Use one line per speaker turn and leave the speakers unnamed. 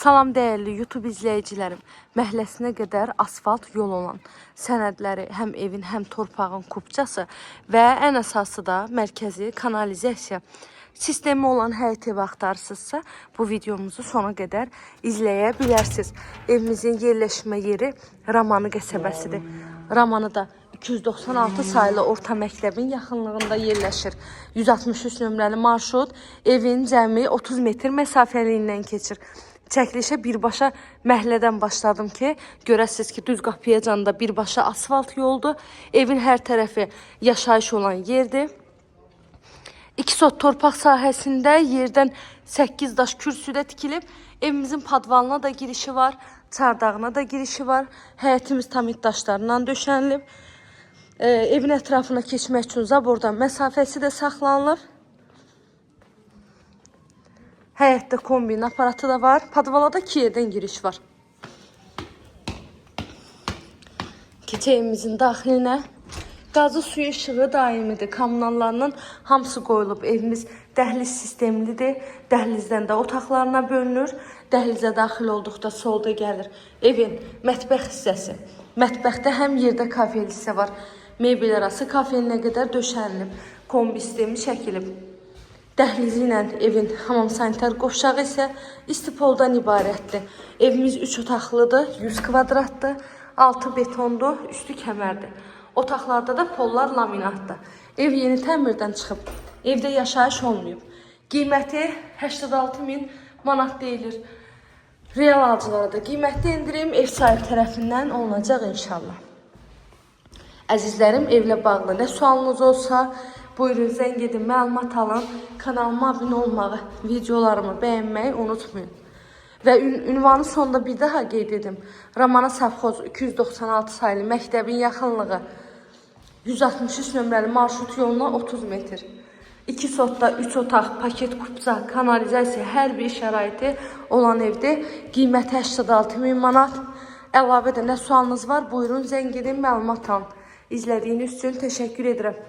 Salam dəyərli YouTube izləyicilərim. Məhəlləsinə qədər asfalt yol olan sənədləri həm evin, həm torpağın kupçası və ən əsası da mərkəzi kanalizasiya sistemi olan həyət evi axtarırsınızsa, bu videomuzu sona qədər izləyə bilərsiniz. Evimizin yerləşmə yeri Ramanı qəsəbəsidir. Ramanı da 296 sayılı orta məktəbin yaxınlığında yerləşir. 163 nömrəli marşrut evin cəmi 30 metr məsafəliyindən keçir. Çəkilişə birbaşa məhəllədən başladım ki, görəsiniz ki, düz qapıyacan da birbaşa asfalt yoldur. Evin hər tərəfi yaşayış olan yerdir. 2 sot torpaq sahəsində yerdən 8 daş kürsüdə tikilib. Evimizin padvalına da girişi var, çardağına da girişi var. Həyətimiz tamit daşlarından döşənilib. Evin ətrafına keçmək üçün zabordan məsafəsi də saxlanılır. Həyətdə kombin aparatı da var. Padvalada 2 yerdən giriş var. Keçək evimizin daxilinə. Qazı suyu işığı daimidir. Kommunallarının hamısı qoyulub. Evimiz dəhliz sistemlidir. Dəhlizdən də otaqlarına bölünür. Dəhlizə daxil olduqda solda gəlir evin mətbəx hissəsi. Mətbəxdə həm yerdə kafel hissə var. Mebel arası kafelinə qədər döşənilib. Kombi sistemi çəkilib. Dəhlizi ilə evin hamam sanitar qovşağı isə istipoldan ibarətdir. Evimiz 3 otaqlıdır, 100 kvadratdır, altı betondur, üstü kəmərdir. Otaqlarda da pollar laminatdır. Ev yeni təmirdən çıxıb, evdə yaşayış olmayıb. Qiyməti 86.000 manat deyilir. Real alıcılara da qiymətli indirim ev sahibi tərəfindən olunacaq inşallah. Əzizlərim, evlə bağlı nə sualınız olsa, buyurun zəng edin, məlumat alın, kanalıma abunə olmağı, videolarımı bəyənməyi unutmayın. Və ünvanı sonunda bir daha qeyd edim. Ramana Savxoz 296 sayılı məktəbin yaxınlığı 163 nömrəli marşrut yoluna 30 metr. 2 sotda 3 otaq, paket kupça, kanalizasiya, hər bir şəraiti olan evdir. Qiyməti 86.000 manat. Əlavə də nə sualınız var, buyurun zəng edin, məlumat alın. İzlədiyiniz üçün təşəkkür edirəm.